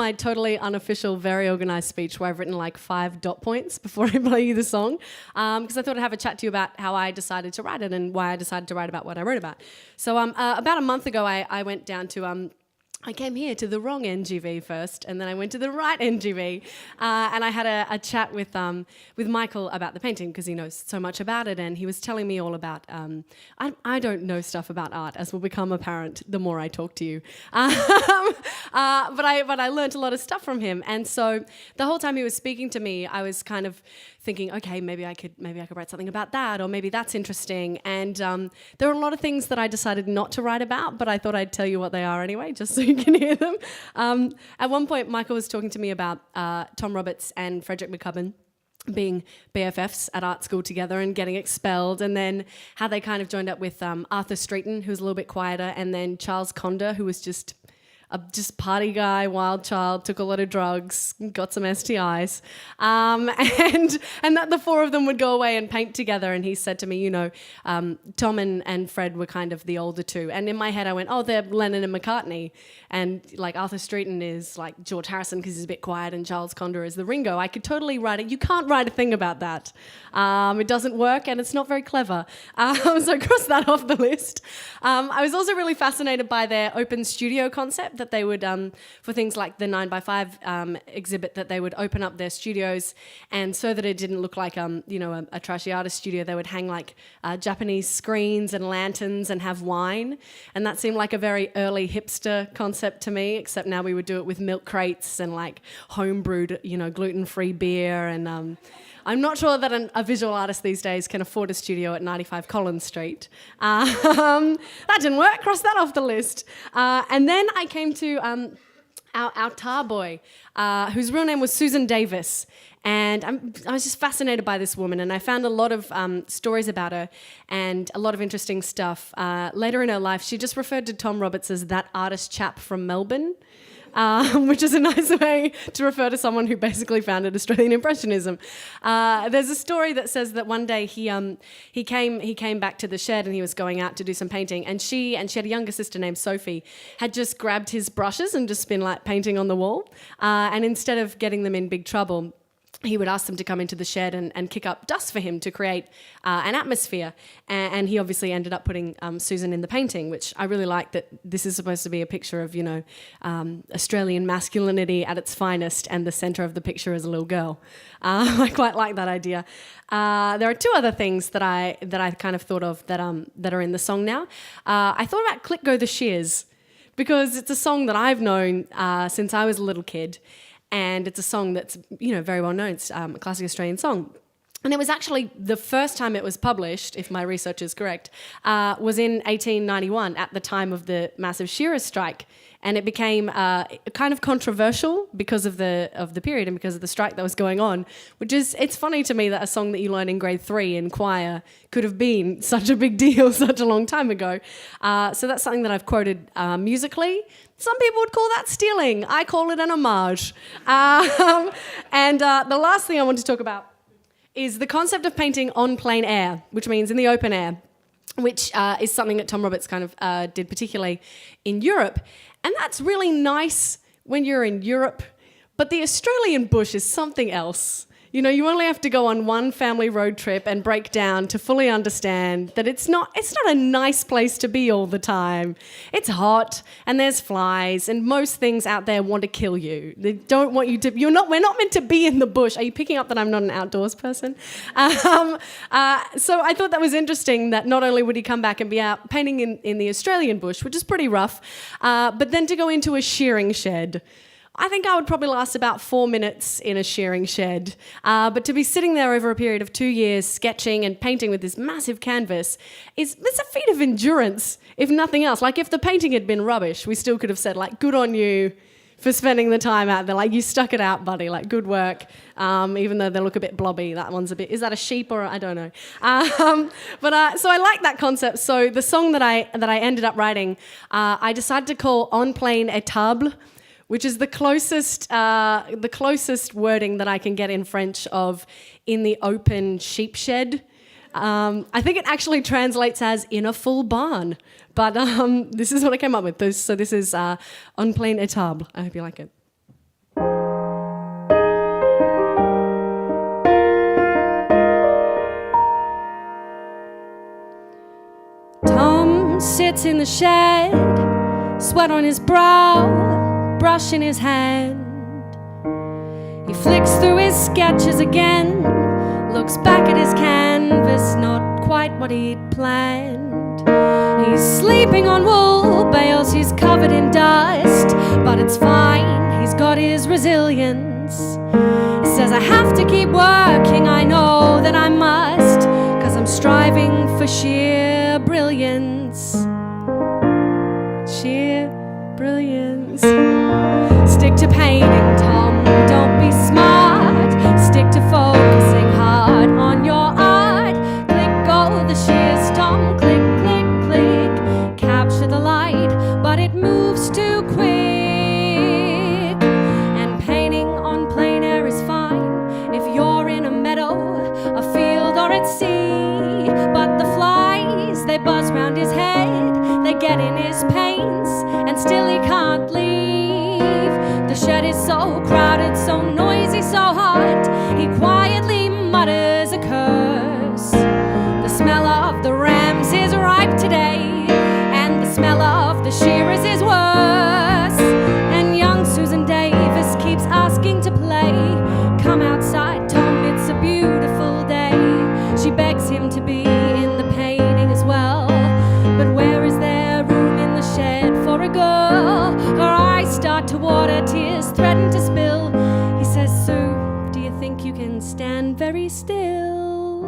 my totally unofficial, very organised speech where I've written like 5 dot points before I play you the song, because I thought I'd have a chat to you about how I decided to write it and why I decided to write about what I wrote about. So about a month ago, I went down to... I came here to the wrong NGV first, and then I went to the right NGV, and I had a chat with Michael about the painting because he knows so much about it, and he was telling me all about. I don't know stuff about art, as will become apparent the more I talk to you, but I learned a lot of stuff from him, and so the whole time he was speaking to me, I was kind of thinking, okay, maybe I could write something about that, or maybe that's interesting, and there are a lot of things that I decided not to write about, but I thought I'd tell you what they are anyway, just so you can hear them. At one point, Michael was talking to me about Tom Roberts and Frederick McCubbin being BFFs at art school together and getting expelled, and then how they kind of joined up with Arthur Streeton, who was a little bit quieter, and then Charles Conder, who was just party guy, wild child, took a lot of drugs, got some STIs, and that the 4 of them would go away and paint together. And he said to me, Tom and Fred were kind of the older 2. And in my head I went, oh, they're Lennon and McCartney. And like Arthur Streeton is like George Harrison because he's a bit quiet, and Charles Conder is the Ringo. I could totally write it. You can't write a thing about that. It doesn't work, and it's not very clever. So cross that off the list. I was also really fascinated by their open studio concept, that they would, for things like the 9x5 exhibit, that they would open up their studios, and so that it didn't look like a trashy artist studio, they would hang like Japanese screens and lanterns and have wine, and that seemed like a very early hipster concept to me, except now we would do it with milk crates and like homebrewed, gluten-free beer, and I'm not sure that a visual artist these days can afford a studio at 95 Collins Street. That didn't work, cross that off the list. And then I came to our tar boy, whose real name was Susan Davis. And I was just fascinated by this woman, and I found a lot of stories about her and a lot of interesting stuff. Later in her life, she just referred to Tom Roberts as that artist chap from Melbourne, which is a nice way to refer to someone who basically founded Australian Impressionism. There's a story that says that one day he came back to the shed, and he was going out to do some painting, and she had a younger sister named Sophie, had just grabbed his brushes and just been like painting on the wall, and instead of getting them in big trouble, he would ask them to come into the shed and kick up dust for him to create an atmosphere. And he obviously ended up putting Susan in the painting, which I really like, that this is supposed to be a picture of, Australian masculinity at its finest, and the centre of the picture is a little girl. I quite like that idea. There are 2 other things that I kind of thought of that are in the song now. I thought about Click Go the Shears, because it's a song that I've known since I was a little kid. And it's a song that's, very well known. It's a classic Australian song. And it was actually the first time it was published, if my research is correct, was in 1891 at the time of the massive shearers' strike. And it became kind of controversial because of the period and because of the strike that was going on, it's funny to me that a song that you learn in grade 3 in choir could have been such a big deal such a long time ago. So that's something that I've quoted musically. Some people would call that stealing. I call it an homage. And the last thing I want to talk about is the concept of painting on plein air, which means in the open air, which is something that Tom Roberts kind of did particularly in Europe. And that's really nice when you're in Europe, but the Australian bush is something else. You only have to go on one family road trip and break down to fully understand that it's not a nice place to be all the time. It's hot, and there's flies, and most things out there want to kill you. They don't want you to... we're not meant to be in the bush. Are you picking up that I'm not an outdoors person? So I thought that was interesting, that not only would he come back and be out painting in the Australian bush, which is pretty rough, but then to go into a shearing shed. I think I would probably last about 4 minutes in a shearing shed. But to be sitting there over a period of 2 years sketching and painting with this massive canvas, it's a feat of endurance, if nothing else. Like, if the painting had been rubbish, we still could have said, like, good on you for spending the time out there. Like, you stuck it out, buddy. Like, good work. Even though they look a bit blobby. That one's a bit... Is that a sheep or... I don't know. So I like that concept. So the song that I ended up writing, I decided to call En Plein Étable, which is the closest wording that I can get in French of in the open sheep shed. I think it actually translates as in a full barn, but this is what I came up with. So this is En Plein Étable. I hope you like it. sits in the shed, sweat on his brow, brush in his hand. He flicks through his sketches again, looks back at his canvas, not quite what he'd planned. He's sleeping on wool bales, he's covered in dust, but it's fine, he's got his resilience. He says, I have to keep working, I know that I must, 'cause I'm striving for sheer brilliance. Sheer brilliance. Stick to painting, Tom, don't be smart. Stick to focusing hard on your art. Click, go the shears, Tom, click, click, click. Capture the light, but it moves too quick. And painting on plein air is fine if you're in a meadow, a field, or at sea. But the flies, they buzz round his head, they get in his paints, and still he can't leave. The shed is so crowded, so noisy, so hot, he quietly mutters a curse. The smell of the rams is ripe today, and the smell of the shearers is worse. And young Susan Davis keeps asking to play. Come outside, Tom, it's a beautiful day. She begs him to be in the painting as well. But where is there room in the shed for a girl? Her eyes start to water, tears threaten to spill. He says, Sue, do you think you can stand very still?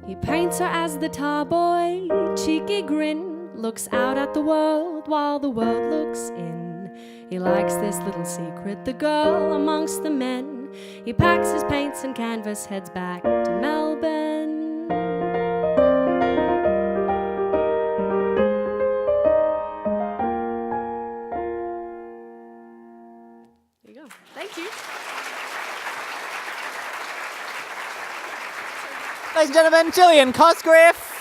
He paints her as the tar boy, cheeky grin, looks out at the world while the world looks in. He likes this little secret, the girl amongst the men. He packs his paints and canvas, heads back to Melbourne. There you go. Thank you. Ladies and gentlemen, Gillian Cosgriff.